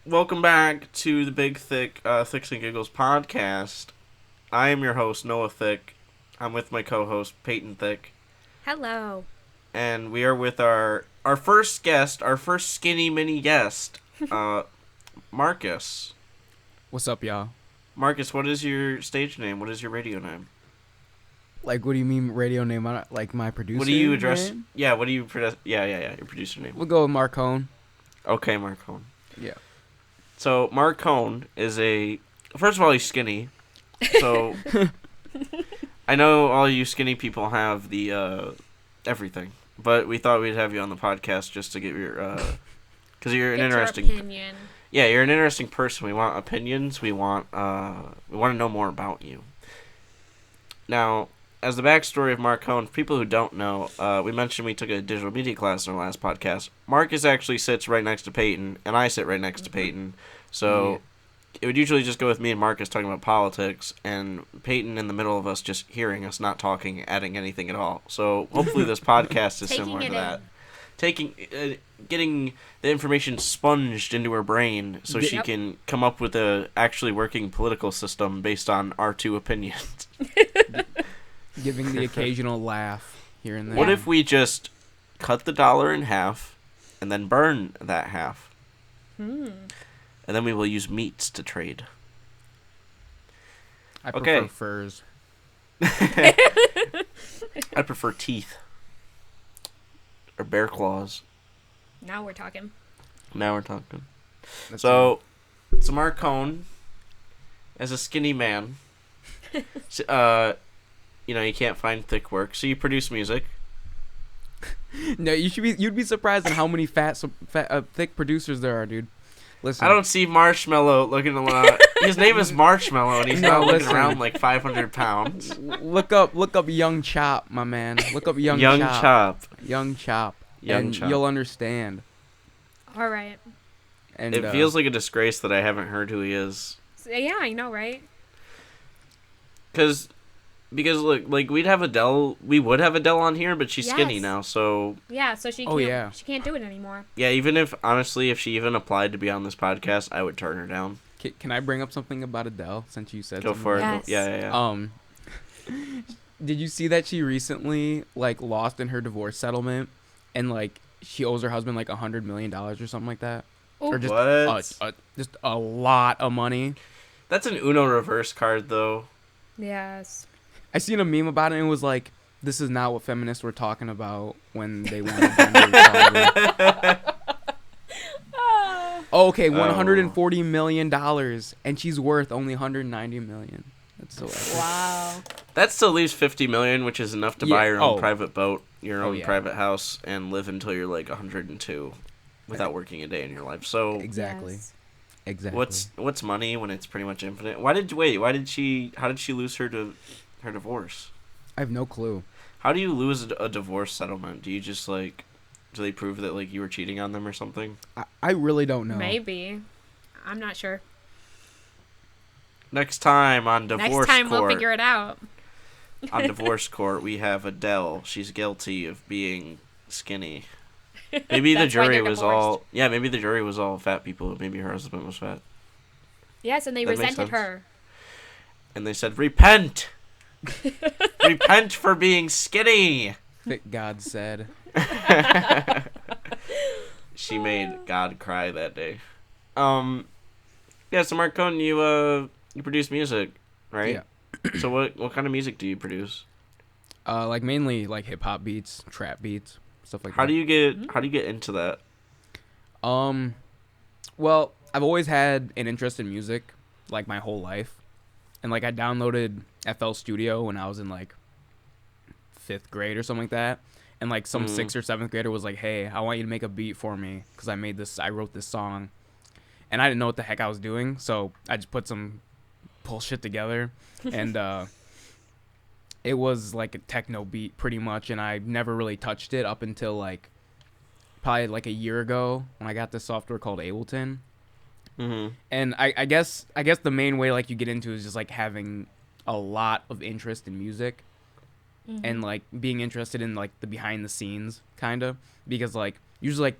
welcome back to the Big Thiccs and Giggles podcast. I am your host, Noah Thick. I'm with my co-host, Peyton Thick. Hello. And we are with our first guest, our first skinny mini guest, Marcus. What's up, y'all? Marcus, what is your stage name? What is your radio name? Like, what do you mean radio name? Like my producer What do you address? name? Yeah, what do you address? Yeah, your producer name. We'll go with Marconee. Okay, Marcone. Yeah. So, Marcone is first of all, he's skinny. So, I know all you skinny people have the, everything. But we thought we'd have you on the podcast just to get your, because you're an interesting... Your opinion. Yeah, you're an interesting person. We want opinions. We want to know more about you. Now, as the backstory of Marcone, for people who don't know, we mentioned we took a digital media class in our last podcast. Marcus actually sits right next to Peyton, and I sit right next to Peyton. So it would usually just go with me and Marcus talking about politics, and Peyton in the middle of us just hearing us, not talking, adding anything at all. So hopefully this podcast is similar to that. Getting the information sponged into her brain so she can come up with a actually working political system based on our two opinions. Giving the occasional laugh here and there. What if we just cut the dollar in half and then burn that half? And then we will use meats to trade. I prefer furs. I prefer teeth. Or bear claws. Now we're talking. So Marcone, as a skinny man, you can't find thick work, so you produce music. No, you'd be surprised at how many thick producers there are, dude. Listen. I don't see Marshmallow looking a lot. His name is Marshmallow, and he's not looking around like 500 pounds. Look up Young Chop, my man. Look up Young Chop. Young Chop. You'll understand. All right. And it feels like a disgrace that I haven't heard who he is. Yeah, I know, right? Because look, like we would have Adele on here, but she's skinny now, so yeah, so she can't do it anymore. Yeah, even if she even applied to be on this podcast, I would turn her down. Can I bring up something about Adele since you said go something? for it? Yes. Yeah. Did you see that she recently lost in her divorce settlement, and she owes her husband $100 million or something like that? Ooh. Or just What? just a lot of money. That's an Uno reverse card, though. Yes. I seen a meme about it, and it was like, this is not what feminists were talking about when they wanted gender equality. Okay, $140 million, and she's worth only $190 million. That's so epic. Wow. That still leaves $50 million, which is enough to buy your own private boat, your own private house, and live until you're 102 without working a day in your life. So exactly. Yes. Exactly. What's money when it's pretty much infinite? How did she lose her divorce? I have no clue. How do you lose a divorce settlement? Do you just do they prove that you were cheating on them or something? I really don't know. Maybe. I'm not sure. Next time on Divorce Court. Next time we'll figure it out. On Divorce Court, we have Adele. She's guilty of being skinny. Maybe the jury was all... Yeah, maybe the jury was all fat people. Maybe her husband was fat. Yes, and they resented her. And they said, repent! Repent for being skinny! That God said. She made God cry that day. Yeah, so Marcone, you produce music, right? Yeah. So what kind of music do you produce? Mainly hip hop beats, trap beats, stuff like that. How do you get into that? Well, I've always had an interest in music, my whole life. And I downloaded FL Studio when I was in 5th grade or something like that. And some 6th or 7th grader was like, "Hey, I want you to make a beat for me because I wrote this song." And I didn't know what the heck I was doing, so I just put some bullshit together. And it was a techno beat pretty much, and I never really touched it up until probably a year ago when I got this software called Ableton. Mm-hmm. And I guess the main way you get into is just having a lot of interest in music. And being interested in the behind the scenes kind of, because usually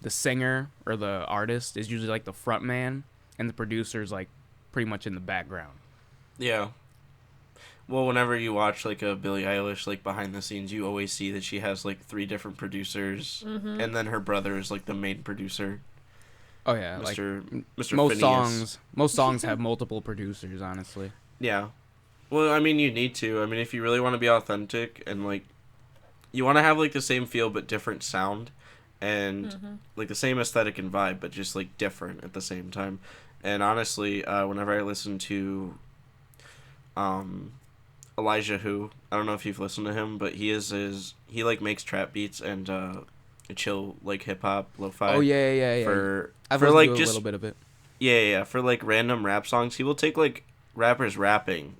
the singer or the artist is usually like the front man, and the producer's like pretty much in the background. Yeah. Well, whenever you watch like a Billie Eilish like behind the scenes, you always see that she has like 3 different producers, and then her brother is like the main producer. Oh yeah, Mr. Most songs have multiple producers, honestly. Yeah. Well, I mean, you need to. I mean, if you really want to be authentic and like you want to have like the same feel but different sound and like the same aesthetic and vibe but just like different at the same time. And honestly, whenever I listen to Elijah Who, I don't know if you've listened to him, but he like makes trap beats and chill like hip hop, lo-fi. Oh yeah. I've listened like to a just little bit of it. Yeah, for like random rap songs, he will take like rappers rapping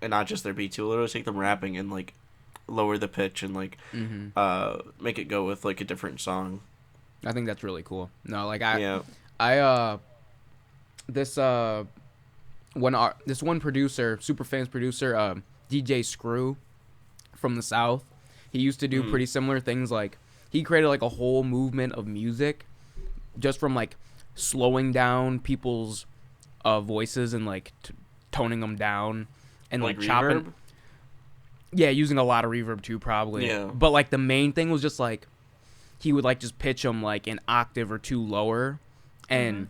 and not just their beats. He'll literally take them rapping and like lower the pitch and like make it go with like a different song. I think that's really cool. No, like this one producer, super famous producer, DJ Screw from the South. He used to do pretty similar things. Like he created like a whole movement of music just from like slowing down people's voices and like toning them down and like chopping. Reverb? Yeah, using a lot of reverb too, probably. Yeah. But like the main thing was just like he would like just pitch them like an octave or 2 lower and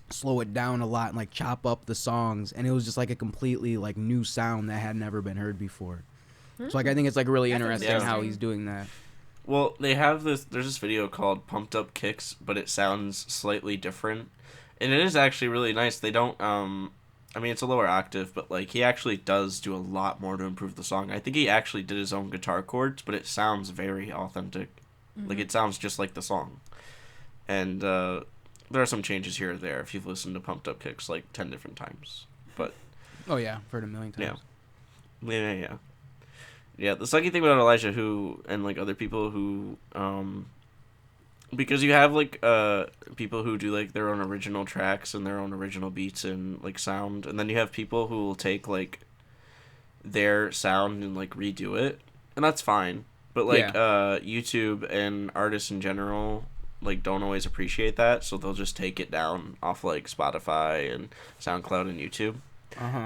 slow it down a lot and like chop up the songs, and it was just like a completely like new sound that had never been heard before. So like I think it's like really interesting how he's doing that. Well, there's this video called Pumped Up Kicks, but it sounds slightly different. And it is actually really nice. They don't I mean, it's a lower octave, but like he actually does do a lot more to improve the song. I think he actually did his own guitar chords, but it sounds very authentic. Like it sounds just like the song. And there are some changes here or there if you've listened to Pumped Up Kicks like 10 different times. But oh yeah, I've heard it a million times. Yeah. Yeah, the sucky thing about Elijah Who and like other people who because you have like people who do like their own original tracks and their own original beats and like sound, and then you have people who will take like their sound and like redo it, and that's fine. But like YouTube and artists in general like don't always appreciate that, so they'll just take it down off like Spotify and SoundCloud and YouTube.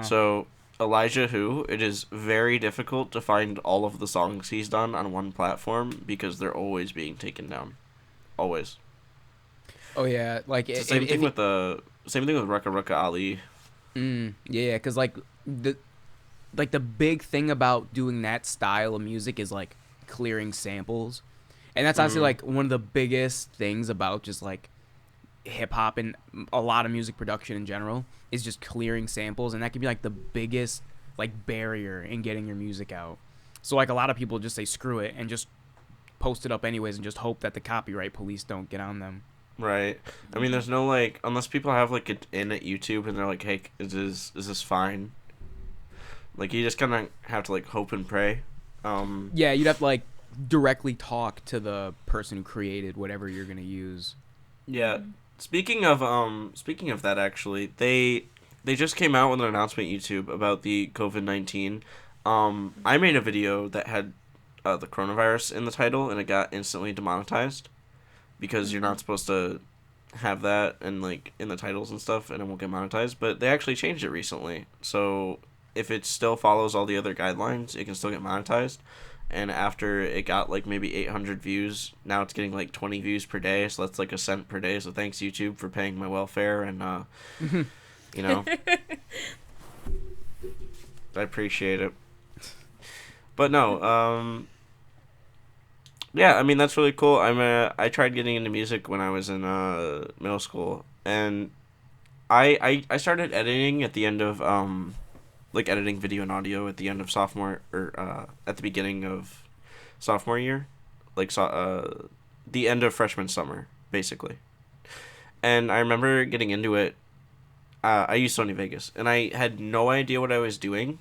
So Elijah Who, it is very difficult to find all of the songs he's done on one platform because they're always being taken down. Always. Oh yeah, like it's the same thing with Rucka Rucka Ali. Yeah, because like the big thing about doing that style of music is like clearing samples, and that's honestly like one of the biggest things about just like hip hop and a lot of music production in general is just clearing samples, and that can be like the biggest like barrier in getting your music out. So like a lot of people just say screw it and just post it up anyways and just hope that the copyright police don't get on them. Right. I mean, there's no like, unless people have like it in at YouTube and they're like, hey, is this fine? Like you just kind of have to like hope and pray. Yeah, you'd have to like directly talk to the person who created whatever you're gonna use. Yeah. Speaking of that, actually, they just came out with an announcement YouTube about the COVID-19. I made a video that had the coronavirus in the title, and it got instantly demonetized because you're not supposed to have that and like in the titles and stuff, and it won't get monetized. But they actually changed it recently, so if it still follows all the other guidelines, it can still get monetized. And after it got like maybe 800 views, now it's getting like 20 views per day, so that's like $0.01 per day. So thanks YouTube for paying my welfare, and you know, I appreciate it. But no, yeah, I mean that's really cool. I tried getting into music when I was in middle school, and I started editing at the end of like editing video and audio at the end of sophomore or at the beginning of sophomore year, like the end of freshman summer basically. And I remember getting into it. I used Sony Vegas, and I had no idea what I was doing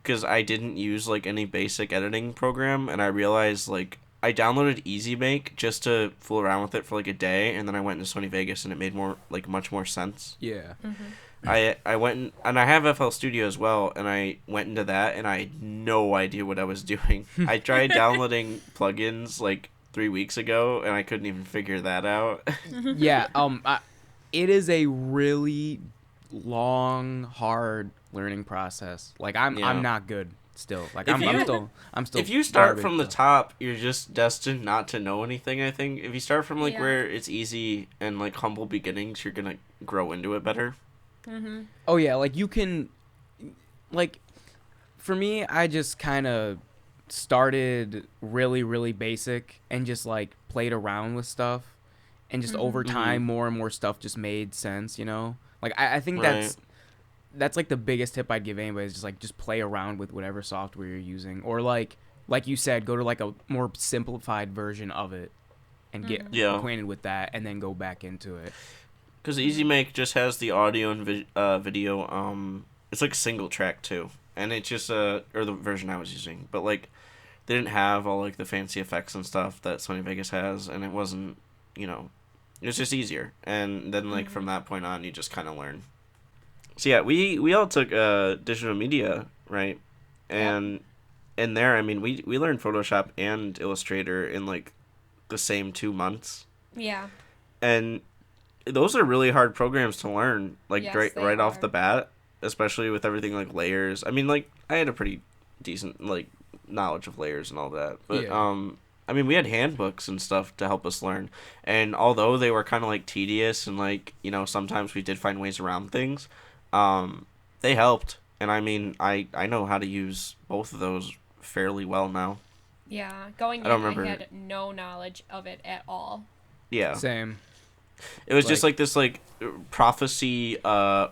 because I didn't use like any basic editing program, and I realized like I downloaded Easy Make just to fool around with it for like a day, and then I went into Sony Vegas, and it made much more sense. Yeah. I went and I have FL Studio as well, and I went into that, and I had no idea what I was doing. I tried downloading plugins like 3 weeks ago, and I couldn't even figure that out. Yeah. It is a really long, hard learning process. Like I'm not good still. Like I'm still. If you start garbage, from the though. top, you're just destined not to know anything, I think. If you start from, like, Yeah. where it's easy and, like, humble beginnings, you're gonna grow into it better. Mm-hmm. Oh yeah, like you can, like, for me, I just kind of started really, really basic and just like played around with stuff, and just over time, more and more stuff just made sense. You know, like I think Right. that's like the biggest tip I'd give anybody is just play around with whatever software you're using, or like you said, go to like a more simplified version of it and get Yeah. acquainted with that, and then go back into it. Because Easy Make just has the audio and video. It's like a single track too, and it's just or the version I was using, but like they didn't have all like the fancy effects and stuff that Sony Vegas has, and it wasn't, it was just easier. And then like from that point on, you just kind of learn. So yeah, we all took digital media, right? And in there, I mean, we learned Photoshop and Illustrator in like the same 2 months, Yeah. and those are really hard programs to learn, like Yes, right they right off are. the bat, especially with everything like layers. I mean, like I had a pretty decent like knowledge of layers and all that, but Yeah. I mean, we had handbooks and stuff to help us learn, and although they were kind of like tedious and like sometimes we did find ways around things, they helped. And I mean, I know how to use both of those fairly well now. Yeah. Going I don't in, remember. I had no knowledge of it at all. Yeah. Same. It was just like this like prophecy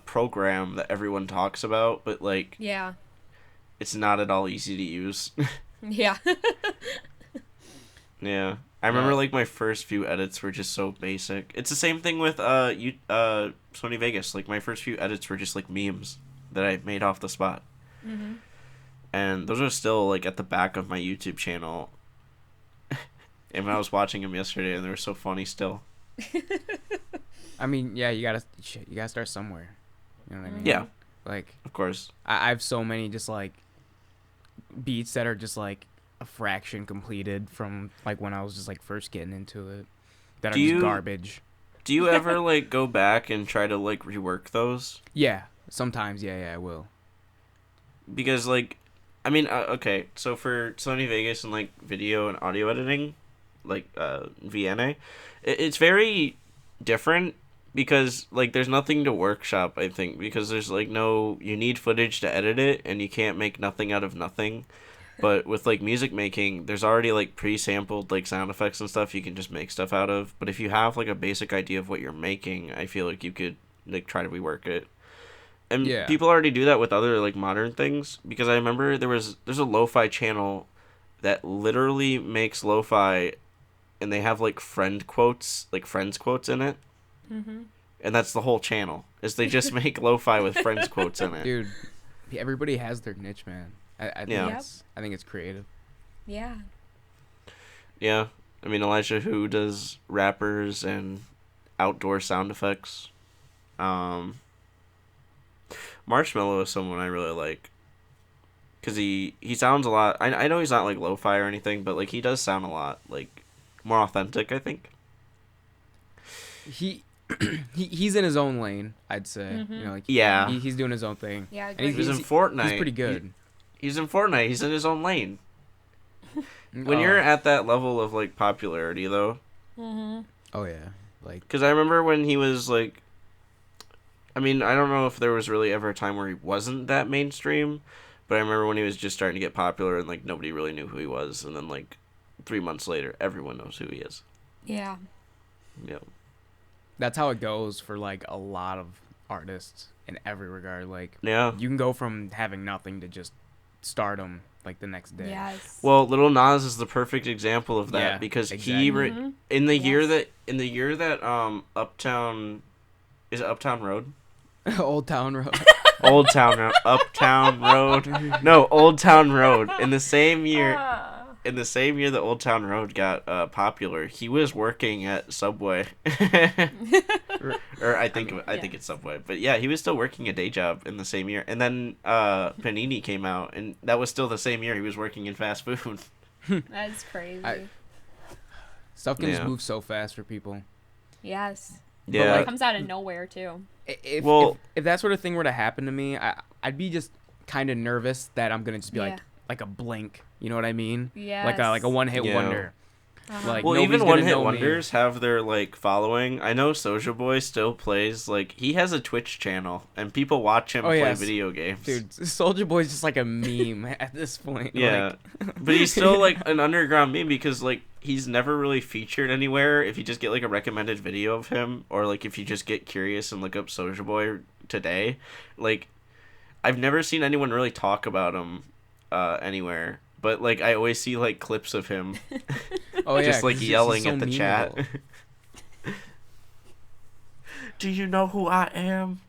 program that everyone talks about, but like Yeah. it's not at all easy to use. Yeah. Yeah. I remember Yeah. like my first few edits were just so basic. It's the same thing with Sony Vegas. Like my first few edits were just like memes that I made off the spot. Mm-hmm. And those are still like at the back of my YouTube channel. And when I was watching them yesterday, and they were so funny still. I mean, yeah, you gotta start somewhere. You know what I mean? Yeah, Like of course. I have so many just like beats that are just like a fraction completed from like when I was just like first getting into it that Do are you- just garbage. Do you ever like go back and try to like rework those? Yeah, sometimes. Yeah, I will. Because like, I mean, okay, so for Sony Vegas and like video and audio editing, like VNA, it's very different because like there's nothing to workshop, I think, because there's like you need footage to edit it and you can't make nothing out of nothing. But with like music making, there's already like pre-sampled like sound effects and stuff you can just make stuff out of. But if you have like a basic idea of what you're making, I feel like you could like try to rework it. And Yeah. people already do that with other like modern things, because I remember there's a lo-fi channel that literally makes lo-fi, and they have like friends quotes in it. Mm-hmm. And that's the whole channel, is they just make lo-fi with friends quotes in it. Dude, everybody has their niche, man. I think Yeah. I think it's creative. Yeah. Yeah. I mean, Elijah Who does rappers and outdoor sound effects. Marshmello is someone I really like, because he sounds a lot. I know he's not like lo-fi or anything, but like he does sound a lot like more authentic, I think. He he's in his own lane, I'd say. You know, like Yeah. he's doing his own thing. Yeah, I And agree. He was in he's Fortnite. pretty good. He's in Fortnite. He's in his own lane. When Oh. you're at that level of like popularity, though, Mm-hmm. Oh yeah, like because I remember when he was like, I mean, I don't know if there was really ever a time where he wasn't that mainstream, but I remember when he was just starting to get popular and like nobody really knew who he was, and then like 3 months later, everyone knows who he is. Yeah. Yeah. that's how it goes for like a lot of artists in every regard. Like Yeah. you can go from having nothing to just stardom like the next day. Yes. Well, Lil Nas is the perfect example of that, Yeah, because exactly. Mhm. in the Yes. year that Uptown, is it Uptown Road? Old Town Road. Old Town Road, Uptown Road. No, Old Town Road. In the same year that Old Town Road got popular, he was working at Subway. Or I think it's Subway. But yeah, he was still working a day job in the same year. And then Panini came out, and that was still the same year he was working in fast food. That's crazy. Stuff can just Yeah. move so fast for people. Yes. Yeah. It comes out of nowhere too. If that sort of thing were to happen to me, I'd be just kind of nervous that I'm gonna just be Yeah. like a blink. You know what I mean? Yes. Like a one hit Yeah. wonder. Like, Well, nobody's even gonna one hit know me. wonders have their like following. I know Soulja Boy still plays, like, he has a Twitch channel and people watch him play yes. video games. Dude, Soulja Boy's just like a meme at this point. Yeah. But he's still like an underground meme because like he's never really featured anywhere. If you just get like a recommended video of him, or like if you just get curious and look up Soulja Boy today, like I've never seen anyone really talk about him anywhere. But like I always see like clips of him just like 'cause he's yelling so at the chat. memeable. Do you know who I am?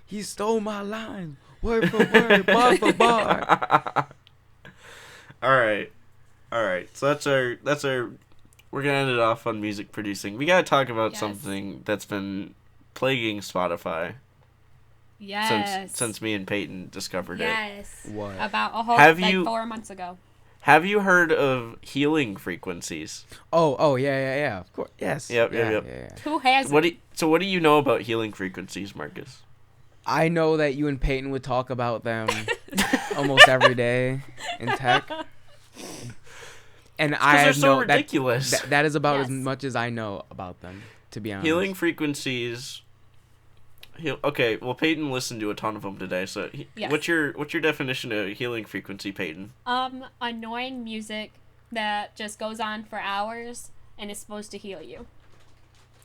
He stole my line, word for word, bar for bar. All right. So that's our. We're gonna end it off on music producing. We gotta talk about Yes. something that's been plaguing Spotify Yes. since me and Peyton discovered it. Yes. What? About a whole Have like you- 4 months ago. Have you heard of healing frequencies? Oh, yeah. Of course, yes. Yep. Yeah. Who has What do you know about healing frequencies, Marcus? I know that you and Peyton would talk about them almost every day in tech. And I Because they're have so no ridiculous. that is about as Yes. much as I know about them, to be honest. Healing frequencies. Okay, well Peyton listened to a ton of them today. So Yes. what's your definition of healing frequency, Peyton? Annoying music that just goes on for hours and is supposed to heal you.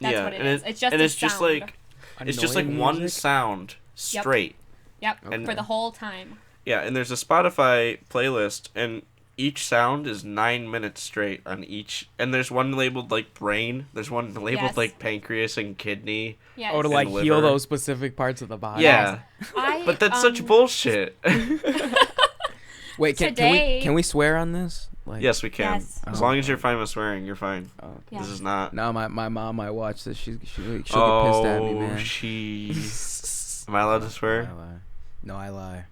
That's what it and is. It's just and a it's just sound. like it's just like Annoying one music? sound straight. Yep. And- For the whole time. Yeah, and there's a Spotify playlist, and each sound is 9 minutes straight on each. And there's one labeled like brain. There's one labeled Yes. like pancreas and kidney. Yes. Oh, to and like heal liver. those specific parts of the body. Yeah, I, but that's such bullshit. Wait, Today- can we swear on this? Like, Yes, we can. Yes. As Oh, long as you're okay. fine with swearing, you're fine. Oh, okay. Yeah. This is not. No, my mom might watch this. She'll get pissed Oh, at me, man. Am I allowed to I swear? lie. No, I lie.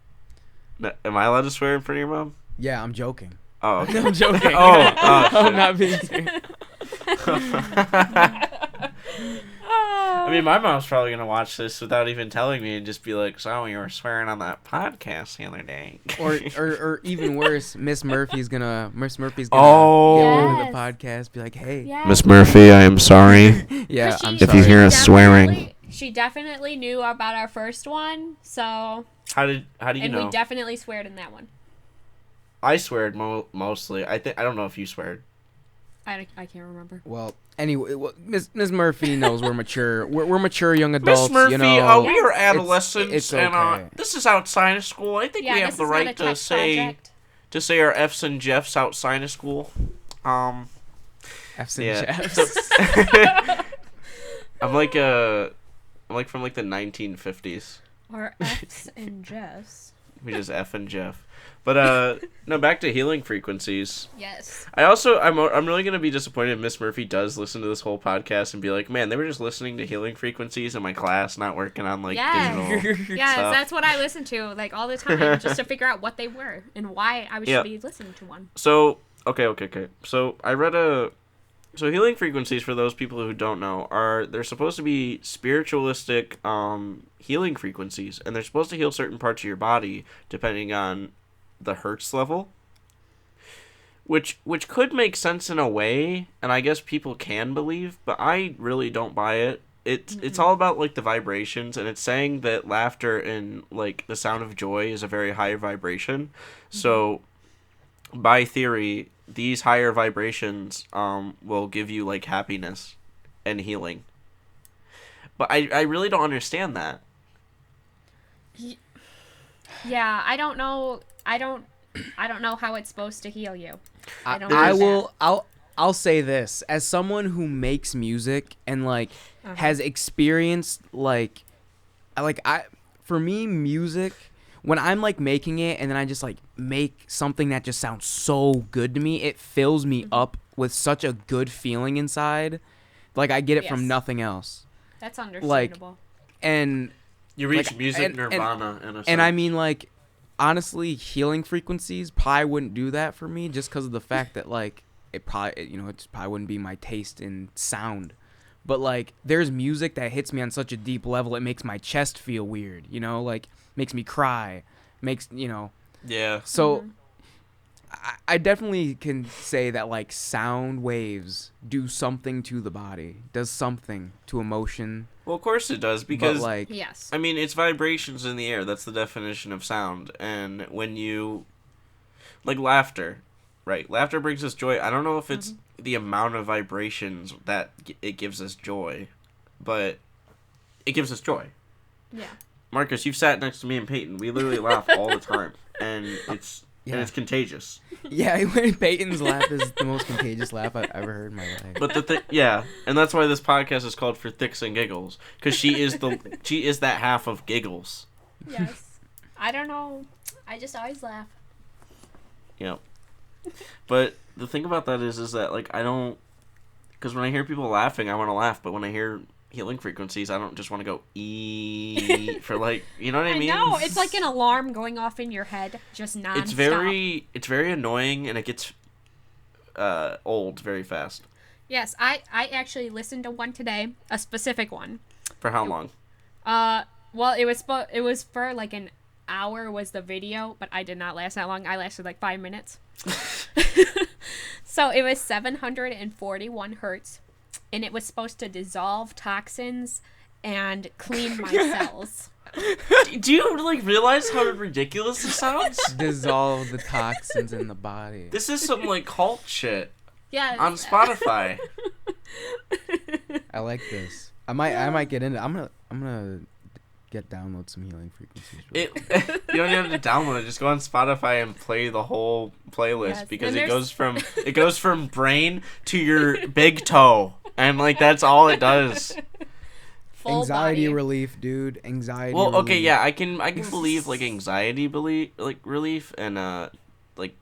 No, am I allowed to swear in front of your mom? Yeah, I'm joking. Oh, okay. No, I'm joking. Oh, I'm shit. not being serious. I mean, my mom's probably gonna watch this without even telling me and just be like, "So you were swearing on that podcast the other day." or even worse, Miss Murphy's gonna Oh. get into Yes. the podcast, be like, hey, Yes. Miss Murphy, I am sorry. yeah, But I'm she- If you sorry. hear us swearing. She definitely knew about our first one, so How do you and know? we definitely sweared in that one. I sweared mostly. I don't know if you sweared. I can't remember. Well, anyway, Miss Murphy knows we're mature. We're mature young adults. Miss Murphy, you know, we are Yes. adolescents, it's and okay. this is outside of school. I think Yeah, we this have the is not right a to tech say project. our F's and Jeffs outside of school. F's and Yeah. Jeffs. I'm like from like the 1950s. Or F's and Jeffs. We just F and Jeff. But no, back to healing frequencies. Yes. I'm really gonna be disappointed if Miss Murphy does listen to this whole podcast and be like, man, they were just listening to healing frequencies in my class, not working on like Yes. digital Yes, stuff. that's what I listened to like all the time, just to figure out what they were and why I should Yeah. be listening to one. So okay. So I read healing frequencies, for those people who don't know, they're supposed to be spiritualistic healing frequencies, and they're supposed to heal certain parts of your body depending on the hertz level, which could make sense in a way, and I guess people can believe, but I really don't buy it. It's all about like the vibrations, and it's saying that laughter and like the sound of joy is a very high vibration. So by theory, these higher vibrations will give you like happiness and healing. But I really don't understand that. Yeah, I don't know. I don't know how it's supposed to heal you. I don't I understand. will. I'll say this as someone who makes music and like Uh-huh. has experienced for me music, when I'm like making it and then I just like make something that just sounds so good to me, it fills me up with such a good feeling inside. Like I get it from Yes. nothing else. That's understandable. And You reach Like, music and- nirvana in a sense. and I mean like honestly, healing frequencies probably wouldn't do that for me just because of the fact that like it probably wouldn't be my taste in sound. But like, there's music that hits me on such a deep level, it makes my chest feel weird, like makes me cry, Yeah. So I definitely can say that like sound waves do something to the body, does something to emotion. Well, of course it does, because but like, Yes. I mean, it's vibrations in the air. That's the definition of sound. And when you, like laughter, right? Laughter brings us joy. I don't know if it's the amount of vibrations that it gives us joy, but it gives us joy. Yeah. Marcus, you've sat next to me and Peyton. We literally laugh all the time, and it's contagious. yeah, Peyton's laugh is the most contagious laugh I've ever heard in my life. But and that's why this podcast is called For Thiccs and Giggles, because she is that half of giggles. Yes. I don't know. I just always laugh. Yeah. But the thing about that is that like I don't, because when I hear people laughing, I want to laugh, but when I hear healing frequencies, I don't just want to go for like, you know what I mean? I know, it's like an alarm going off in your head, just nonstop. It's very annoying, and it gets old very fast. Yes, I actually listened to one today, a specific one. For how long? Well, it was for like an hour was the video, but I did not last that long. I lasted like 5 minutes. So it was 741 hertz. And it was supposed to dissolve toxins and clean my cells. Do you like realize how ridiculous this sounds? Dissolve the toxins in the body. This is some like cult shit. Yeah. On Spotify. I like this. I might get into. I'm gonna download some healing frequencies. You don't even have to download it. Just go on Spotify and play the whole playlist, because it goes from brain to your big toe. And like that's all it does. Full anxiety body. relief, dude. Anxiety. Well, okay, relief. yeah, I can believe like anxiety relief and like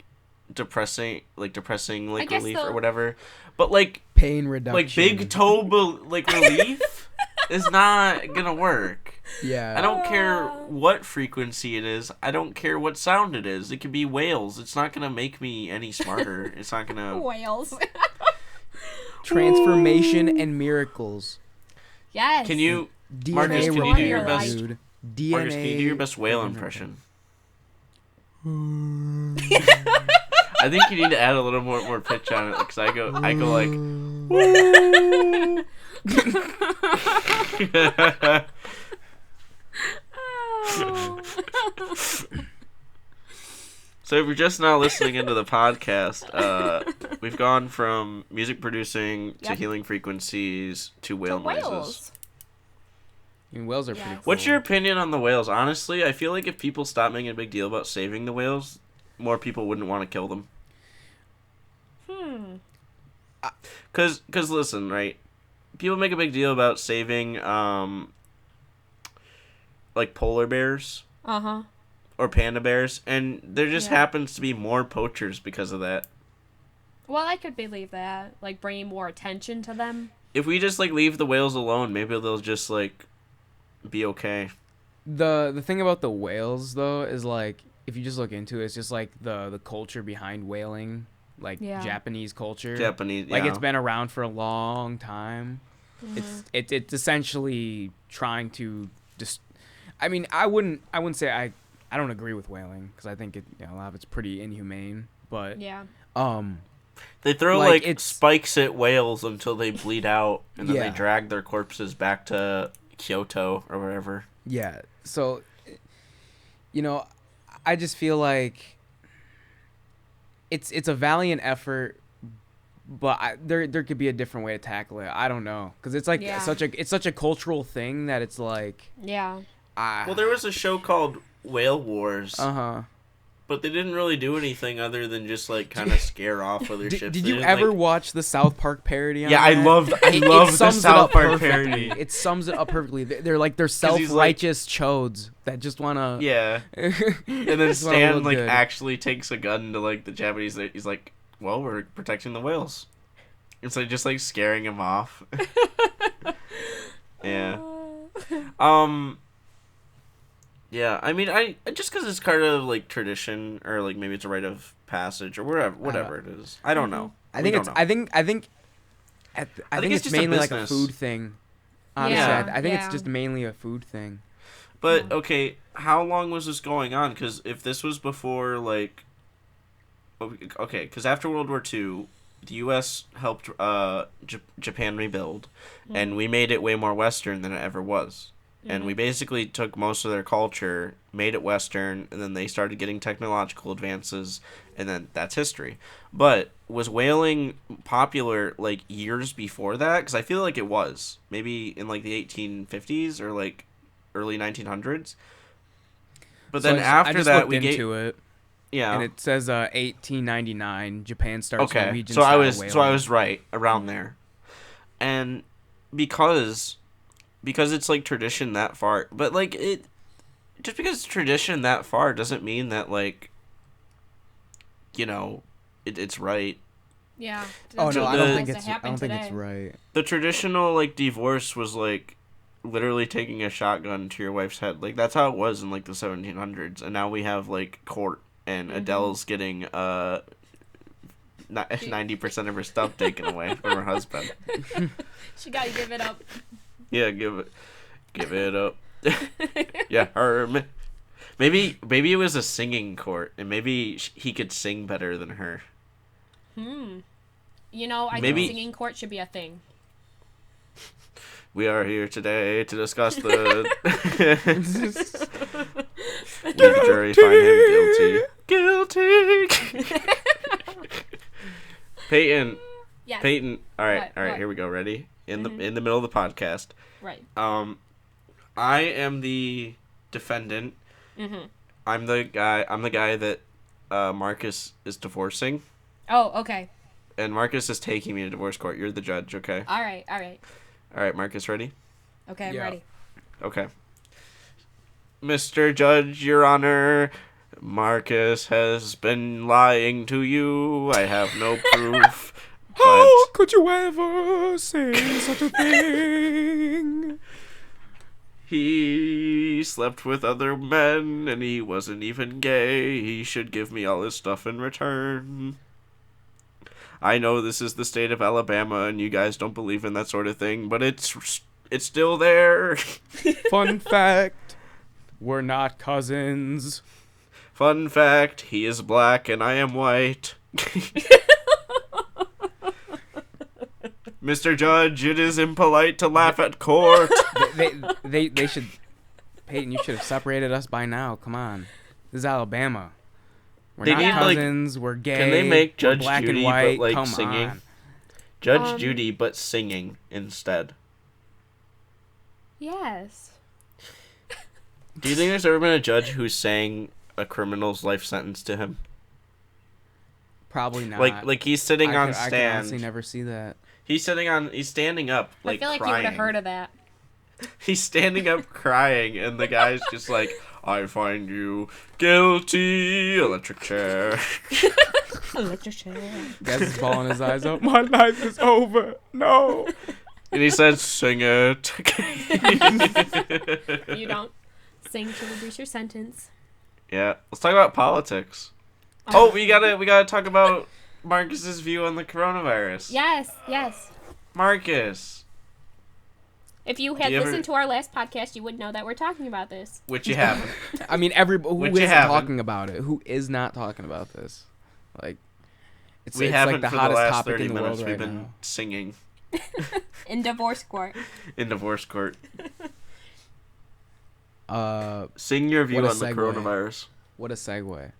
depressing relief or whatever. But like pain reduction. Like big toe relief is not gonna work. Yeah. I don't care what frequency it is. I don't care what sound it is. It could be whales. It's not gonna make me any smarter. It's not gonna whales. Transformation and miracles. Yes. Can you, DNA Marcus? Can you do your best? dude. Marcus, can you do your best whale impression? I think you need to add a little more pitch on it, because I go like. So if you're just now listening into the podcast, we've gone from music producing to healing frequencies to whale noises. I mean, whales are pretty cool. What's your opinion on the whales? Honestly, I feel like if people stopped making a big deal about saving the whales, more people wouldn't want to kill them. Cause listen, right? People make a big deal about saving, like polar bears. Or panda bears, and there just happens to be more poachers because of that. Well, I could believe that, like bringing more attention to them. If we just like leave the whales alone, maybe they'll just like be okay. The thing about the whales though is like, if you just look into it, it's just like the culture behind whaling, like Japanese culture. Like it's been around for a long time. It's essentially trying to just. I mean, I wouldn't say I don't agree with whaling, because I think a lot of it's pretty inhumane. But they throw like spikes at whales until they bleed out, and then they drag their corpses back to Kyoto or wherever. Yeah. So, I just feel like it's a valiant effort, but there could be a different way to tackle it. I don't know, because it's like such a cultural thing that it's like well, there was a show called Whale Wars. But they didn't really do anything other than just like kind of scare off other ships. Did you ever watch the South Park parody on that? I love the South Park parody. It sums it up perfectly. They're self-righteous chodes that just wanna and then Stan like actually takes a gun to like the Japanese. He's like, well, we're protecting the whales. It's like just like scaring him off. Yeah, I mean, I just because it's kind of like tradition, or like maybe it's a rite of passage, or whatever it is. I don't know. I think it's just a mainly like a business. food thing. Honestly, Yeah, I think yeah. it's just mainly a food thing. But okay, how long was this going on? Because if this was before, like, okay, because after World War II, the U.S. helped Japan rebuild, and we made it way more Western than it ever was. And we basically took most of their culture, made it Western, and then they started getting technological advances, and then that's history. But was whaling popular, like, years before that? Because I feel like it was. Maybe in, like, the 1850s or, like, early 1900s. But then I after just that, looked we into it, Yeah. and it says 1899, Japan starts Okay, Norwegian so I style was whaling. right around there, and because it's like tradition that far, but like it just because it's tradition that far doesn't mean that like it's right. Yeah. Oh no, I The- don't think Supposed to happen it's today. right. The traditional like divorce was like literally taking a shotgun to your wife's head. Like that's how it was in like the 1700s, and now we have like court and Adele's getting 90% of her stuff taken away from her husband. She gotta give it up. Yeah, give it up. Yeah, Herman. Maybe it was a singing court, and maybe he could sing better than her. I Maybe- think singing court should be a thing. We are here today to discuss the. Leave the jury find him guilty. Peyton. Yes. Peyton. All right. What? Here we go. Ready? In the middle of the podcast. Right. I am the defendant. I'm the guy that Marcus is divorcing, Oh, okay. and Marcus is taking me to divorce court. You're the judge, okay? All right. All right, Marcus, ready? Okay, I'm Yeah. ready. Okay. Mr. Judge, Your Honor, Marcus has been lying to you. I have no proof. How could you ever say such a thing? He slept with other men, and he wasn't even gay. He should give me all his stuff in return. I know this is the state of Alabama, and you guys don't believe in that sort of thing, but it's still there. Fun fact, we're not cousins. Fun fact, he is black and I am white. Mr. Judge, it is impolite to laugh at court. They should. Peyton, you should have separated us by now. Come on, this is Alabama. We're They not need, like- cousins. We're gay. Can they make we're Judge black Judy, and white? but, like, Come singing? on. Judge Judy, but singing instead. Yes. Do you think there's ever been a judge who sang a criminal's life sentence to him? Probably not. Like he's sitting on I could stand. honestly never see that. He's standing up, like, I feel like crying. you would have heard of that. He's standing up crying, and the guy's just like, I find you guilty, electric chair. Electric chair. Guy's just bawling his eyes out. My life is over. No. And he says, sing it. You don't sing to reduce your sentence. Yeah, let's talk about politics. Oh, we gotta talk about Marcus's view on the coronavirus. Yes. Marcus, If you had Do you ever- listened to our last podcast, you would know that we're talking about this. which you haven't. I mean, who Which you isn't haven't. talking about it? Who is not talking about this? Like, it's We it's haven't like the for the hottest last topic 30 in the minutes. world We've right been now. singing In divorce court. in divorce court. Sing your view What a on the segue. coronavirus. What a segue.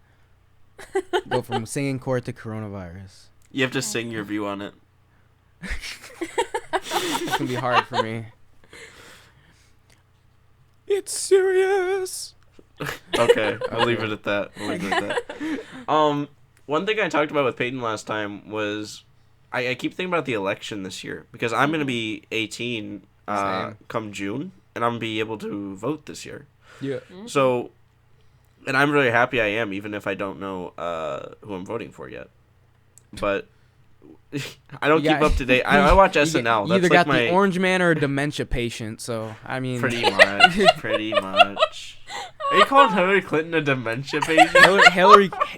Go from singing court to coronavirus. You have to sing your view on it. It's gonna be hard for me. It's serious. Okay, I'll leave it at that. One thing I talked about with Peyton last time was I keep thinking about the election this year because I'm gonna be 18 Same. come June, and I'm gonna be able to vote this year. Yeah. So, and I'm really happy I am, even if I don't know who I'm voting for yet. But I don't You keep got- up to date. I watch SNL. You That's either like got my the orange man or a dementia patient. So I mean, pretty much. Are you calling Hillary Clinton a dementia patient?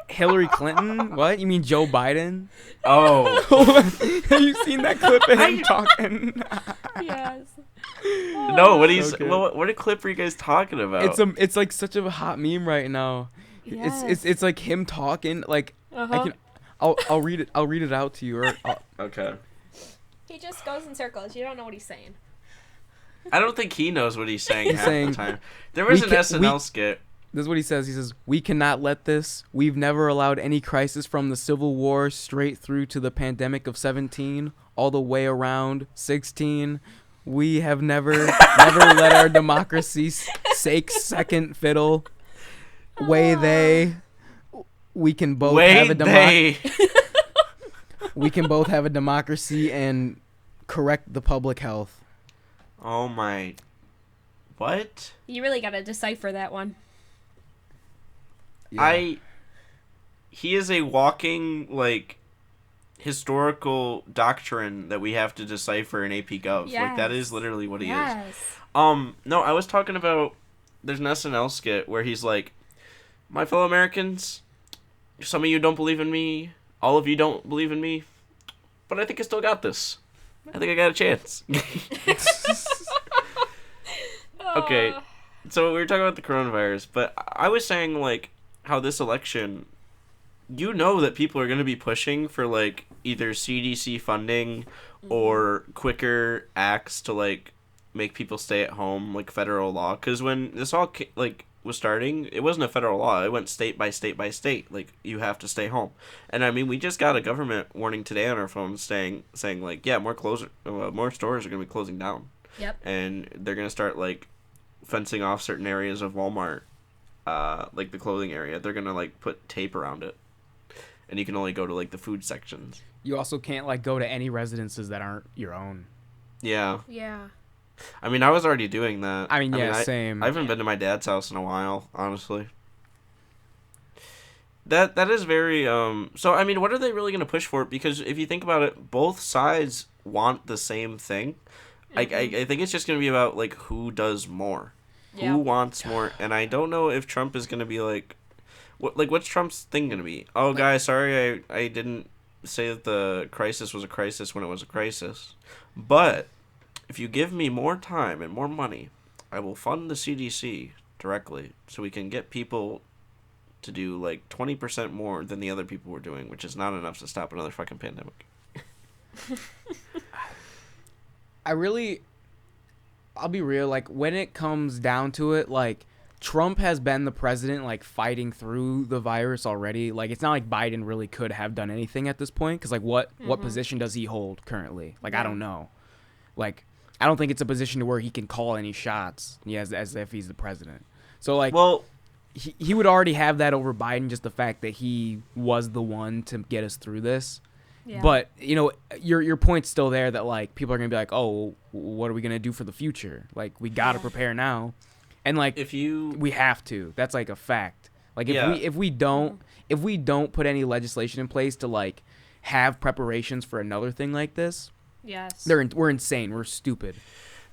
Hillary Clinton? What? You mean Joe Biden? Oh. Have you seen that clip of him talking? Yes. No, Okay. what clip are you guys talking about? It's like such a hot meme right now. Yes. It's like him talking. Like I'll read it out to you. Or Okay. He just goes in circles. You don't know what he's saying. I don't think he knows what he's saying He's half saying, the time. There was an SNL skit. This is what he says. He says, "We cannot let this. We've never allowed any crisis from the Civil War straight through to the pandemic of 17, all the way around 16. We have never let our democracy sake second fiddle. We can both have a we can both have a democracy and correct the public health." Oh my. What? You really gotta decipher that one. Yeah. He is a walking, like, historical doctrine that we have to decipher in AP Gov. Yes. Like, that is literally what he is. Yes. No, I was talking about, there's an SNL skit where he's like, my fellow Americans, some of you don't believe in me, all of you don't believe in me, but I think I still got this. I think I got a chance. Okay, so we were talking about the coronavirus, but I was saying, like, how this election, you know that people are going to be pushing for, like, either CDC funding or quicker acts to, like, make people stay at home, like federal law. Because when this all, like, was starting, it wasn't a federal law. It went state by state by state. Like, you have to stay home. And, I mean, we just got a government warning today on our phone saying like, yeah, more stores are going to be closing down. Yep. And they're going to start, like, fencing off certain areas of Walmart, like the clothing area. They're gonna, like, put tape around it, and you can only go to, like, the food sections. You also can't, like, go to any residences that aren't your own. Yeah. Yeah. I mean, I was already doing that. I mean, same. I haven't been to my dad's house in a while, honestly. That is very so I mean, what are they really gonna push for? Because if you think about it, both sides want the same thing. I think it's just gonna be about, like, who does more. Yeah. Who wants more? And I don't know if Trump is gonna be like, what's Trump's thing gonna be? Oh, guys, sorry, I didn't say that the crisis was a crisis when it was a crisis. But if you give me more time and more money, I will fund the CDC directly so we can get people to do, like, 20% more than the other people were doing, which is not enough to stop another fucking pandemic. I'll be real, like, when it comes down to it, like, Trump has been the president, like, fighting through the virus already. Like, it's not like Biden really could have done anything at this point, because, like, what position does he hold currently? Like, I don't know. Like, I don't think it's a position to where he can call any shots as if he's the president. So, like, well, he would already have that over Biden, just the fact that he was the one to get us through this. Yeah. But, you know, your point's still there that, like, people are going to be like, oh, what are we going to do for the future? Like, we got to prepare now. And, like, we have to. That's, like, a fact. Like, if we don't put any legislation in place to, like, have preparations for another thing like this, yes, we're insane. We're stupid.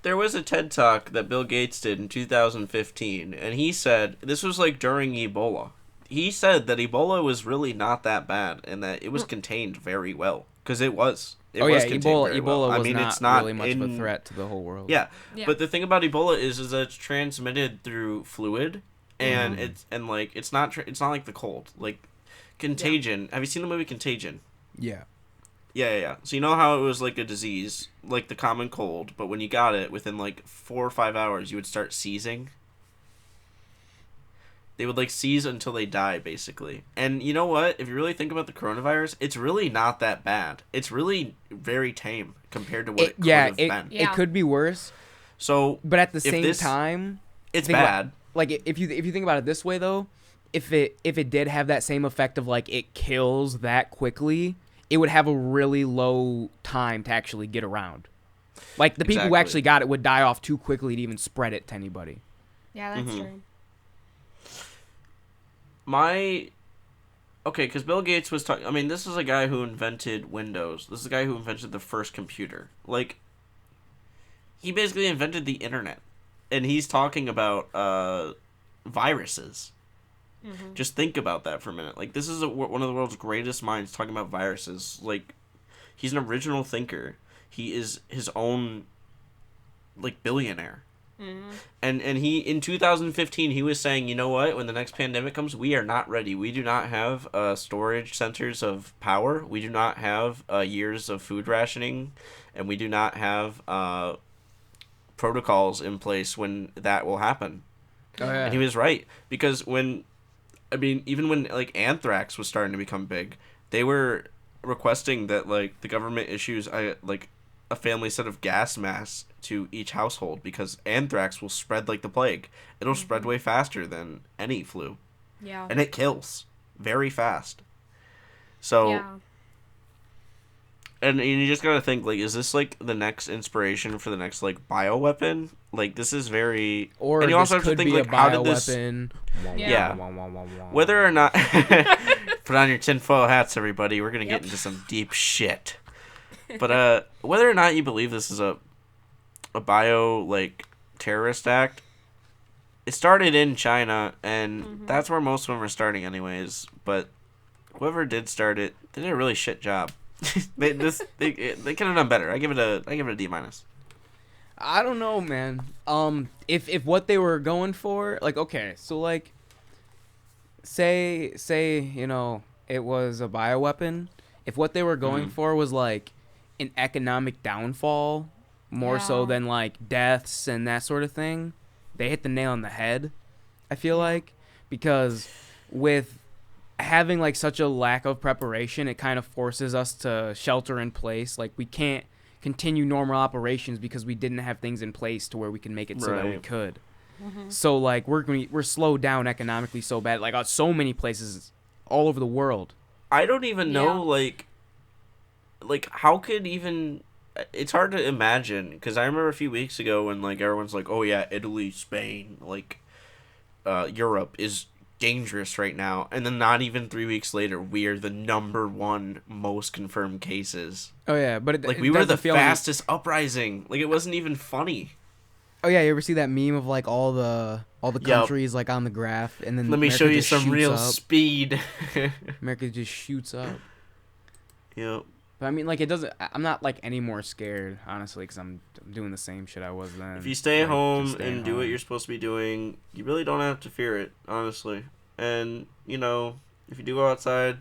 There was a TED Talk that Bill Gates did in 2015, and he said, this was, like, during Ebola. He said that Ebola was really not that bad and that it was contained very well. Because it was. Ebola well. was I mean, not it's not really much of a threat to the whole world. Yeah. But the thing about Ebola is that it's transmitted through fluid, and it's not like the cold. Like, Contagion. Yeah. Have you seen the movie Contagion? Yeah. Yeah. So you know how it was like a disease, like the common cold, but when you got it, within like 4 or 5 hours, you would start seizing. They would, like, seize until they die, basically. And you know what? If you really think about the coronavirus, it's really not that bad. It's really very tame compared to what it could have been. It could be worse. So, but at the same time, it's bad. If you think about it this way, though, if it did have that same effect of, like, it kills that quickly, it would have a really low time to actually get around. Like, the people who actually got it would die off too quickly to even spread it to anybody. Yeah, that's true. Because Bill Gates was talking... I mean, this is a guy who invented Windows. This is a guy who invented the first computer. Like, he basically invented the internet. And he's talking about viruses. Just think about that for a minute. Like, this is one of the world's greatest minds talking about viruses. Like, he's an original thinker. He is his own, like, billionaire. And he, in 2015, he was saying, you know what, when the next pandemic comes, we are not ready. We do not have storage centers of power. We do not have years of food rationing. And we do not have protocols in place when that will happen. Oh, yeah. And he was right. Because even when, like, anthrax was starting to become big, they were requesting that, like, the government issues, a family set of gas masks to each household, because anthrax will spread like the plague. It'll spread way faster than any flu. Yeah. And it kills very fast. So, Yeah. and you just gotta think, like, is this, like, the next inspiration for the next, like, bioweapon? Like, this is very... Or and you also this have to could think, be like, a how did this... bioweapon. Yeah. Whether or not... Put on your tinfoil hats, everybody. We're gonna get into some deep shit. But whether or not you believe this is a bio, like, terrorist act, it started in China, and that's where most of them are starting anyways. But whoever did start it, they did a really shit job. they could have done better. I give it a D-. I don't know, man. If what they were going for, like, okay, so, like, say you know, it was a bioweapon. If what they were going for was, like, an economic downfall, more so than, like, deaths and that sort of thing, they hit the nail on the head, I feel like. Because with having, like, such a lack of preparation, it kind of forces us to shelter in place. Like, we can't continue normal operations because we didn't have things in place to where we can make it so that we could. So, like, we're slowed down economically so bad, like, so many places all over the world. I don't even know, like, how could even... It's hard to imagine, because I remember a few weeks ago when, like, everyone's like, oh, yeah, Italy, Spain, like, Europe is dangerous right now. And then not even 3 weeks later, we are the #1 most confirmed cases. Oh, yeah, but... we were the fastest uprising. Like, it wasn't even funny. Oh, yeah, you ever see that meme of, like, all the countries, like, on the graph, and then let me America show you just some shoots real up. speed. America just shoots up. Yep. But I mean, like, it doesn't... I'm not, like, any more scared, honestly, because I'm doing the same shit I was then. If you stay like, home staying and do what you're supposed to be doing, you really don't have to fear it, honestly. And, you know, if you do go outside,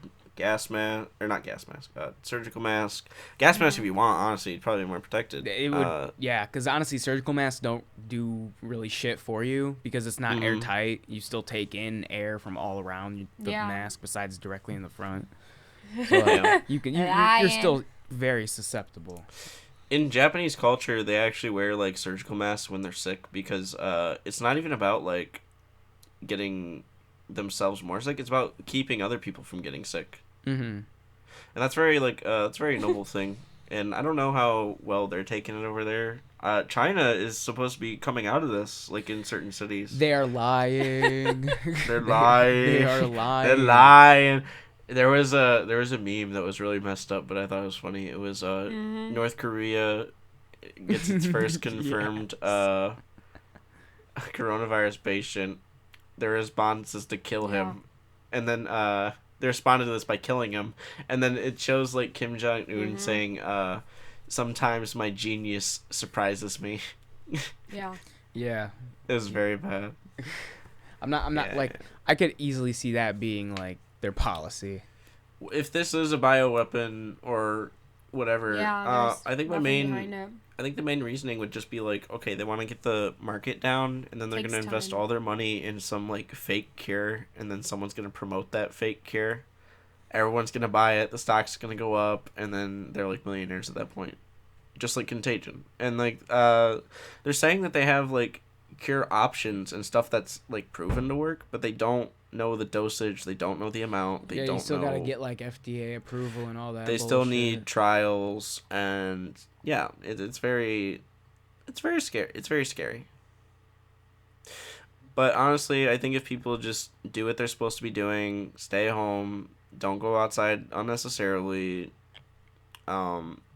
surgical mask. Gas mask if you want, honestly, you'd probably be more protected. It would, yeah, because honestly, surgical masks don't do really shit for you because it's not airtight. You still take in air from all around the mask besides directly in the front. So, you're still very susceptible. In Japanese culture, they actually wear, like, surgical masks when they're sick because it's not even about, like, getting themselves more sick. It's about keeping other people from getting sick. And that's very, like, that's a very noble thing. And I don't know how well they're taking it over there. China is supposed to be coming out of this, like, in certain cities. They are lying. They're lying. They are lying. They're lying. There was a meme that was really messed up, but I thought it was funny. It was North Korea gets its first confirmed coronavirus patient. Their response is to kill him, and then they responded to this by killing him, and then it shows, like, Kim Jong-un saying, "Sometimes my genius surprises me." Yeah. It was very bad. I'm not like, I could easily see that being, like, their policy. If this is a bioweapon or whatever, I think the main reasoning would just be like, okay, they want to get the market down, and then they're going to invest all their money in some, like, fake cure, and then someone's going to promote that fake cure. Everyone's going to buy it, the stock's going to go up, and then they're, like, millionaires at that point. Just like Contagion. And, like, they're saying that they have, like, cure options and stuff that's, like, proven to work, but they don't know the dosage, they don't know the amount, they don't know. You still gotta get, like, FDA approval and all that. They still need trials, and yeah, it's very scary. It's very scary. But honestly, I think if people just do what they're supposed to be doing, stay home, don't go outside unnecessarily,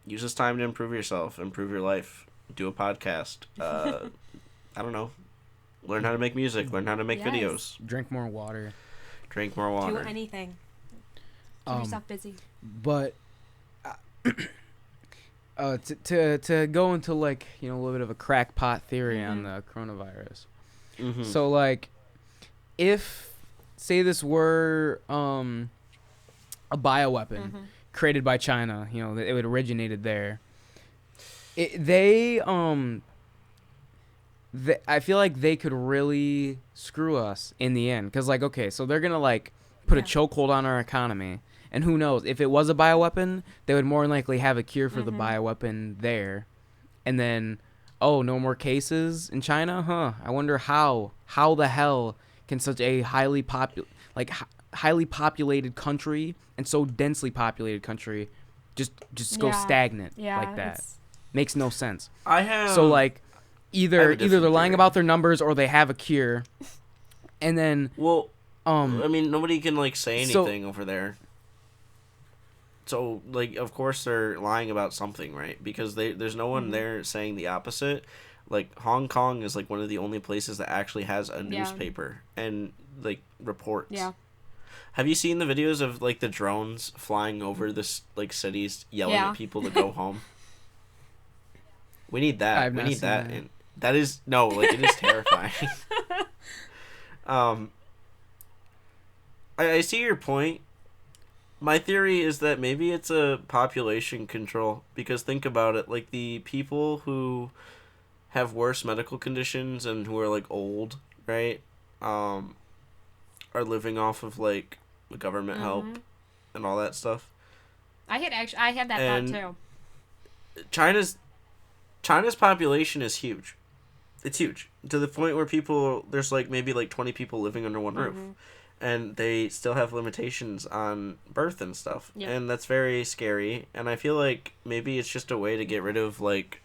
use this time to improve yourself, improve your life, do a podcast. I don't know. Learn how to make music. Learn how to make Yes. videos. Drink more water. Drink more water. Do anything. Keep yourself busy. But to go into like a little bit of a crackpot theory on the coronavirus. Mm-hmm. So like, if say this were a bioweapon created by China, it would originated there. I feel like they could really screw us in the end, because like, okay, so they're gonna like put a chokehold on our economy, and who knows, if it was a bioweapon, they would more than likely have a cure for the bioweapon there, and then no more cases in China, huh? I wonder how the hell can such a highly populated country and so densely populated country just go stagnant like that? Makes no sense. So like, either they're lying about their numbers or they have a cure, and then I mean, nobody can like say anything over there. So like, of course they're lying about something, right? Because there's no one there saying the opposite. Like Hong Kong is like one of the only places that actually has a newspaper and like reports. Yeah. Have you seen the videos of like the drones flying over this like cities yelling at people to go home? We need that. We need that. And that is it is terrifying. I see your point. My theory is that maybe it's a population control, because think about it, like the people who have worse medical conditions and who are like old, right? Are living off of like the government help and all that stuff. I had that thought too. China's population is huge. It's huge, to the point where there's like maybe like 20 people living under one roof, and they still have limitations on birth and stuff. Yep. And that's very scary, and I feel like maybe it's just a way to get rid of like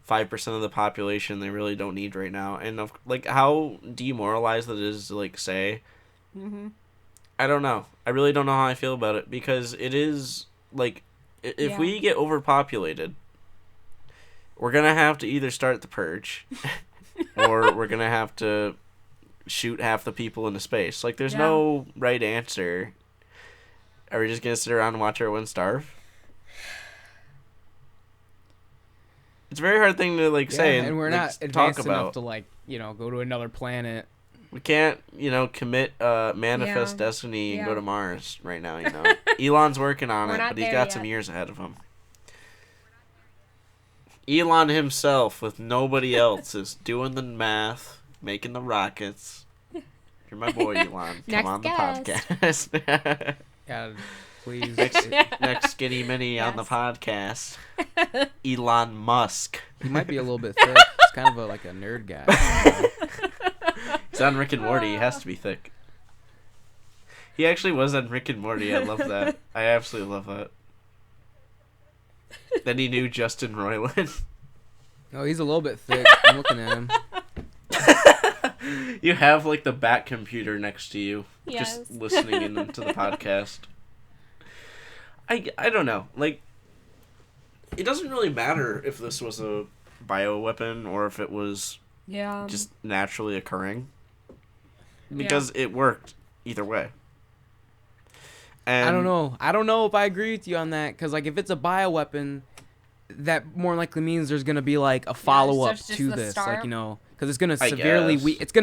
5% of the population they really don't need right now. And like, how demoralized it is to like say, I don't know. I really don't know how I feel about it, because it is like, if we get overpopulated, we're gonna have to either start the purge, or we're gonna have to shoot half the people into space. Like, there's no right answer. Are we just gonna sit around and watch everyone starve? It's a very hard thing to like say, and we're like, not advanced enough to like go to another planet. We can't commit manifest destiny and go to Mars right now. Elon's working on it, but he's got some years ahead of him. Elon himself, with nobody else, is doing the math, making the rockets. You're my boy, Elon. Come on the podcast. Yeah, please. Next skinny mini on the podcast. Elon Musk. He might be a little bit thick. He's kind of like a nerd guy. He's on Rick and Morty. He has to be thick. He actually was on Rick and Morty. I love that. I absolutely love that. Then he knew Justin Roiland. Oh, he's a little bit thick. I'm looking at him. You have like the back computer next to you, Yes. just listening into the podcast. I don't know. Like, it doesn't really matter if this was a bioweapon or if it was just naturally occurring, because it worked either way. And I don't know if I agree with you on that, because like, if it's a bioweapon, that more likely means there's gonna be like a follow-up to this, like, because it's gonna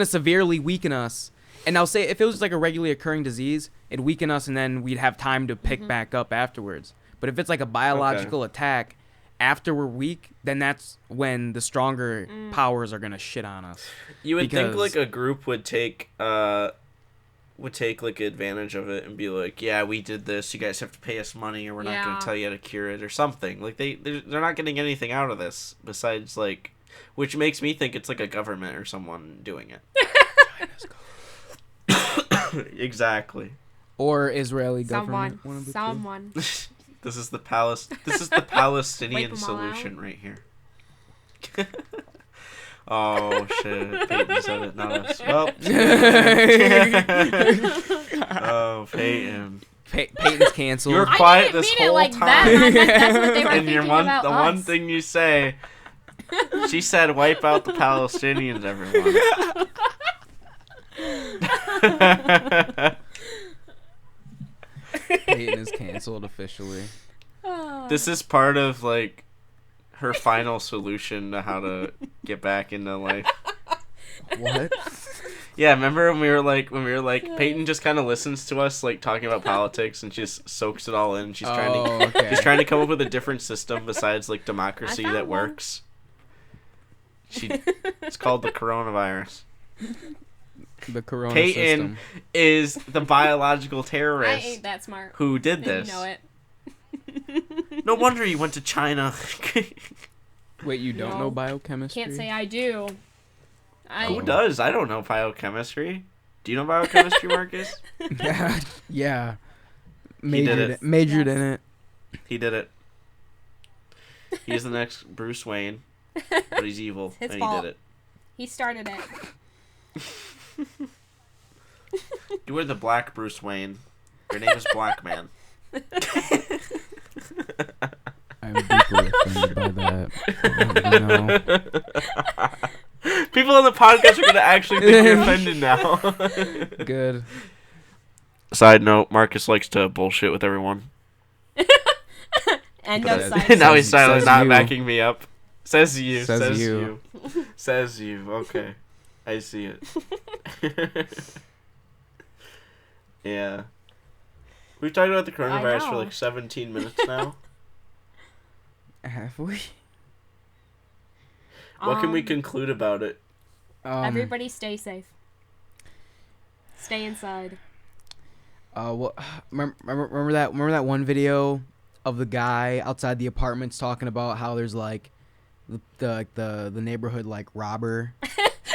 severely weaken us. And now, say if it was like a regularly occurring disease, it'd weaken us, and then we'd have time to pick back up afterwards. But if it's like a biological attack after we're weak, then that's when the stronger powers are gonna shit on us. You would think like a group would take like advantage of it and be like, yeah, we did this, you guys have to pay us money, or we're not going to tell you how to cure it or something. Like, they're not getting anything out of this besides like, which makes me think it's like a government or someone doing it. Exactly. Or Israeli government. Someone. This is the Palestinian solution right here. Oh shit! Peyton said it, not us. Well, oh, Peyton. Peyton's canceled. You were quiet this whole time. That's what they were and thinking about the us. one thing you say She said, "Wipe out the Palestinians, everyone." Peyton is canceled officially. This is part of like her final solution to how to get back into life. What? Yeah, remember when we were like Peyton just kind of listens to us like talking about politics and she just soaks it all in. She's trying to come up with a different system besides like democracy that works. It's called the coronavirus. The corona Peyton system is the biological terrorist. I ain't that smart. Who did this? You know it. No wonder you went to China. Wait, you don't know biochemistry? Can't say I do. Who does? I don't know biochemistry. Do you know biochemistry, Marcus? Yeah. Majored in it. He did it. He's the next Bruce Wayne, but he's evil, His and fault. he did it. He started it. You were the Black Bruce Wayne. Your name is Black Man. I'm deeply offended by that. People on the podcast are going to actually think you're offended now. Good. Side note, Marcus likes to bullshit with everyone. End But of that- side. Now he's silently Says not you. backing me up. Says you. Says you. Says you. Okay. I see it. Yeah. We've talked about the coronavirus for know. like 17 minutes now. Have we? What can we conclude about it? Everybody stay safe. Stay inside. What? Remember that one video of the guy outside the apartments talking about how there's like the neighborhood like robber.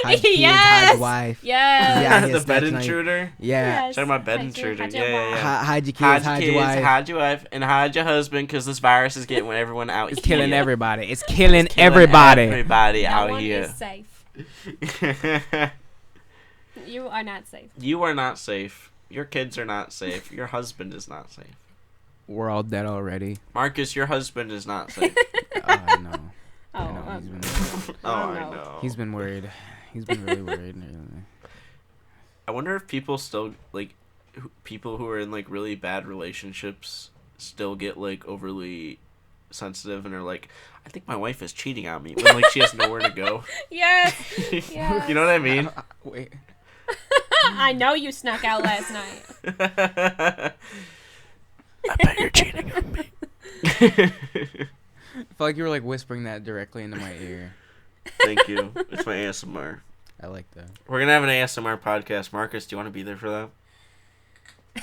Hide kids, hide the wife. Yes. Yeah, The bed intruder? Yeah. Yes. Talking about bed intruder. Yeah. Hide your kids, hide your wife. Hide your wife, and hide your husband, because this virus is getting everyone out It's here. killing everybody. It's killing everybody. Everybody No out one here. is safe. You are not safe. You are not safe. Your kids are not safe. Your husband is not safe. We're all dead already. Marcus, your husband is not safe. I know. Oh, I know. I know. He's been worried. He's been really worried. I wonder if people still, like, people who are in, like, really bad relationships still get, like, overly sensitive and are like, I think my wife is cheating on me, when, like, she has nowhere to go. Yes. Yes. You know what I mean? Wait. I know you snuck out last night. I bet you're cheating on me. I felt like you were like whispering that directly into my ear. Thank you. It's my ASMR. I like that. We're going to have an ASMR podcast. Marcus, do you want to be there for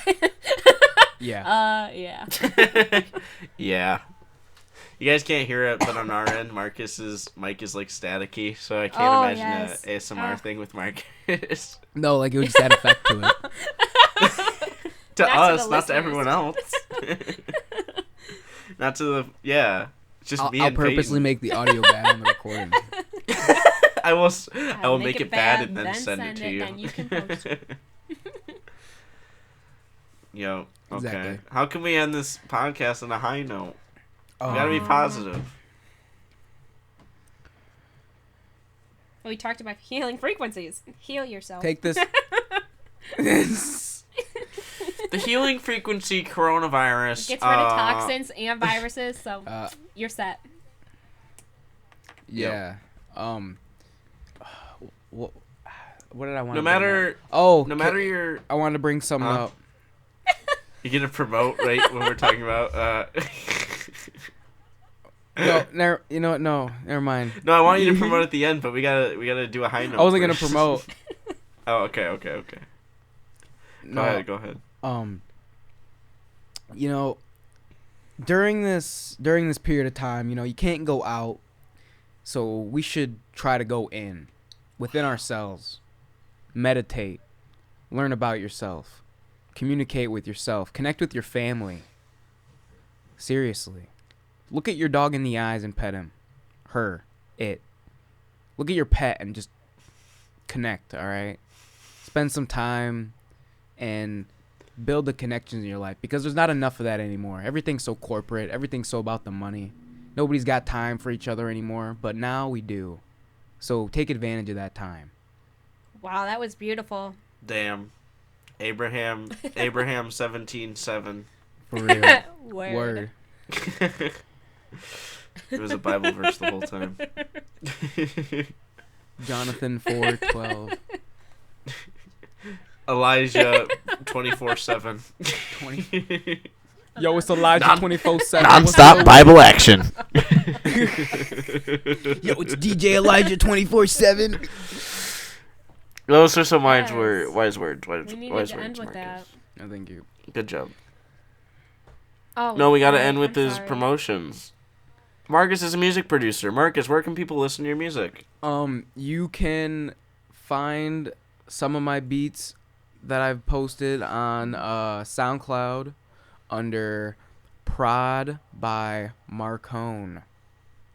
that? Yeah. Yeah. Yeah. You guys can't hear it, but on our end, Marcus's mic is like staticky, so I can't imagine yes. an ASMR thing with Marcus. No, like it would just add effect to it. To Not to us, the not to listeners. everyone else. Not to the It's just me I'll and purposely Peyton. make the audio bad on the recording. I will make it bad and then send it to you. Then you can post it. Yo, okay. Exactly. How can we end this podcast on a high note? Oh. We gotta be positive. We talked about healing frequencies. Heal yourself. Take this. The healing frequency coronavirus Gets rid of toxins and viruses, so you're set. Yeah. What did I want? No matter Oh, no matter your I wanted to bring something Huh? up. you're gonna promote right when we're talking about No, never. You know what? No, never mind. No, I want you to promote at the end, but we gotta do a high note. I wasn't gonna first. promote. Oh, okay. No. Go ahead. You know, during this period of time, you can't go out, so we should try to go within ourselves, meditate, learn about yourself, communicate with yourself, connect with your family. Seriously, look at your dog in the eyes and pet him, it. Look at your pet and just connect. All right, spend some time and build the connections in your life, because there's not enough of that anymore. Everything's so corporate. Everything's so about the money. Nobody's got time for each other anymore, but now we do. So take advantage of that time. Wow, that was beautiful. Damn. Abraham 17:7. For real. Word. It was a Bible verse the whole time. Jonathan 4:12. Elijah 24/7. 20. Yo, it's Elijah 24/7. Non-stop Bible action. Yo, it's DJ Elijah 24/7. Those are some wise Yes. words. We needed Wise to end words, with that. Marcus. No, thank you. Good job. Oh, No, we got to right, end with I'm his sorry. promotions. Marcus is a music producer. Marcus, where can people listen to your music? You can find some of my beats that I've posted on SoundCloud under Prod by Marconee.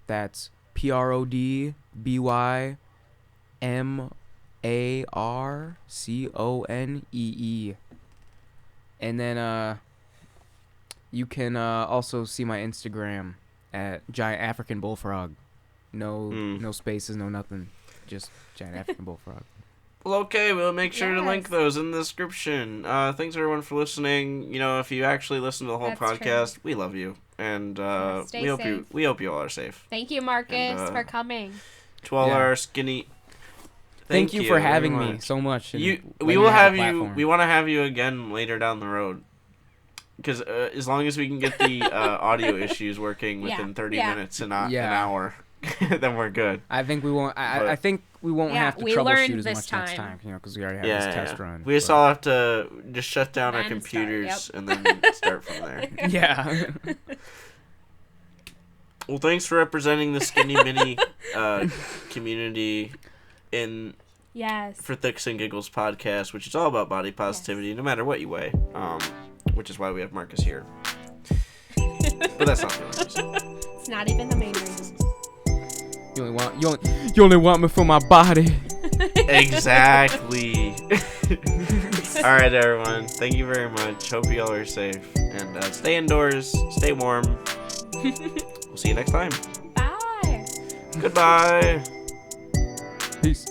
That's PRODBYMARCONEE. And then you can also see my Instagram at Giant African Bullfrog. No spaces, no nothing. Just Giant African Bullfrog. Well, okay, we'll make sure to link Yes. those in the description. Thanks everyone for listening. You know, if you actually listen to the whole That's podcast, we love you, and Stay we hope safe. we hope you all are safe. Thank you, Marcus, And, for coming. To all Yeah. our skinny. Thank you for very having me much. so much. and We letting will me have a you. platform. We want to have you again later down the road. Because as long as we can get the audio issues working within 30 minutes and not an hour, then we're good. I think we won't. But- I think we won't Yeah, have to we troubleshoot learned as this much next time. time, because we already have this test run. We just but- all have to just shut down our Then start, computers and then start from there. Yeah. Well, thanks for representing the skinny mini community for Thiccs and Giggles podcast, which is all about body positivity, no matter what you weigh. Which is why we have Marcus here. But that's not the only reason. It's not even the main reason. You only want me for my body. Exactly. All right, everyone. Thank you very much. Hope you all are safe and stay indoors, stay warm. We'll see you next time. Bye. Goodbye. Peace.